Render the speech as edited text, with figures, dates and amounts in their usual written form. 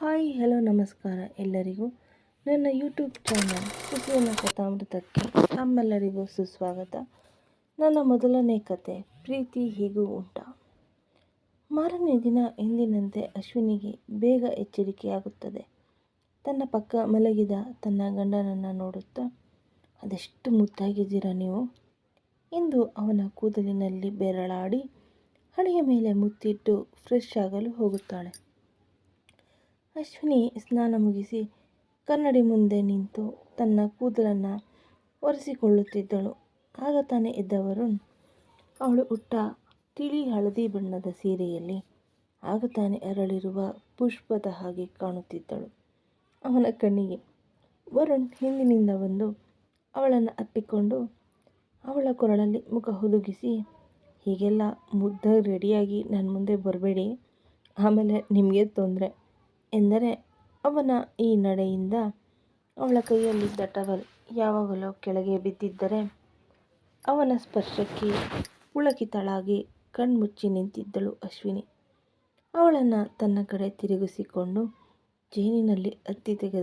Hi hello ನಮಸ್ಕಾರ ಎಲ್ಲರಿಗೂ. ನನ್ನ ಯೂಟ್ಯೂಬ್ ಚಾನಲ್ ಕುಸುವಿನ ಕಥಾಮೃತಕ್ಕೆ ತಮ್ಮೆಲ್ಲರಿಗೂ ಸುಸ್ವಾಗತ. ನನ್ನ ಮೊದಲನೇ ಕತೆ, ಪ್ರೀತಿ ಹೀಗೂ ಉಂಟಾ. ಮಾರನೇ ದಿನ ಎಂದಿನಂತೆ ಅಶ್ವಿನಿಗೆ ಬೇಗ ಎಚ್ಚರಿಕೆಯಾಗುತ್ತದೆ. ತನ್ನ ಪಕ್ಕ ಮಲಗಿದ ತನ್ನ ಗಂಡನನ್ನು ನೋಡುತ್ತಾ, ಅದೆಷ್ಟು ಮುದ್ದಾಗಿದ್ದೀರಾ ನೀವು ಎಂದು ಅವನ ಕೂದಲಿನಲ್ಲಿ ಬೆರಳಾಡಿ ಹಣೆಯ ಮೇಲೆ ಮುತ್ತಿಟ್ಟು ಫ್ರೆಶ್ ಆಗಲು ಹೋಗುತ್ತಾಳೆ. ಅಶ್ವಿನಿ ಸ್ನಾನ ಮುಗಿಸಿ ಕನ್ನಡಿ ಮುಂದೆ ನಿಂತು ತನ್ನ ಕೂದಲನ್ನು ಒರೆಸಿಕೊಳ್ಳುತ್ತಿದ್ದಳು. ಆಗ ತಾನೇ ಎದ್ದ ವರುಣ್ ಅವಳು ಉಟ್ಟ ತಿಳಿ ಹಳದಿ ಬಣ್ಣದ ಸೀರೆಯಲ್ಲಿ ಆಗ ತಾನೇ ಅರಳಿರುವ ಪುಷ್ಪದ ಹಾಗೆ ಕಾಣುತ್ತಿದ್ದಳು ಅವನ ಕಣ್ಣಿಗೆ. ವರುಣ್ ಹಿಂದಿನಿಂದ ಬಂದು ಅವಳನ್ನು ಅಪ್ಪಿಕೊಂಡು ಅವಳ ಕೊರಳಲ್ಲಿ ಮುಖ ಹುದುಗಿಸಿ, ಹೀಗೆಲ್ಲ ಮುದ್ದಾಗಿ ರೆಡಿಯಾಗಿ ನನ್ನ ಮುಂದೆ ಬರಬೇಡಿ, ಆಮೇಲೆ ನಿಮಗೆ ತೊಂದರೆ ಎಂದರೆ ಅವನ ಈ ನಡೆಯಿಂದ ಅವಳ ಕೈಯಲ್ಲಿದ್ದ ಟವಲ್ ಯಾವಾಗಲೋ ಕೆಳಗೆ ಬಿದ್ದಿದ್ದರೆ ಅವನ ಸ್ಪರ್ಶಕ್ಕೆ ಪುಳಕಿತಳಾಗಿ ಕಣ್ಮುಚ್ಚಿ ನಿಂತಿದ್ದಳು ಅಶ್ವಿನಿ. ಅವಳನ್ನು ತನ್ನ ಕಡೆ ತಿರುಗಿಸಿಕೊಂಡು ಜೇನಿನಲ್ಲಿ ಹತ್ತಿ ತೆಗೆದ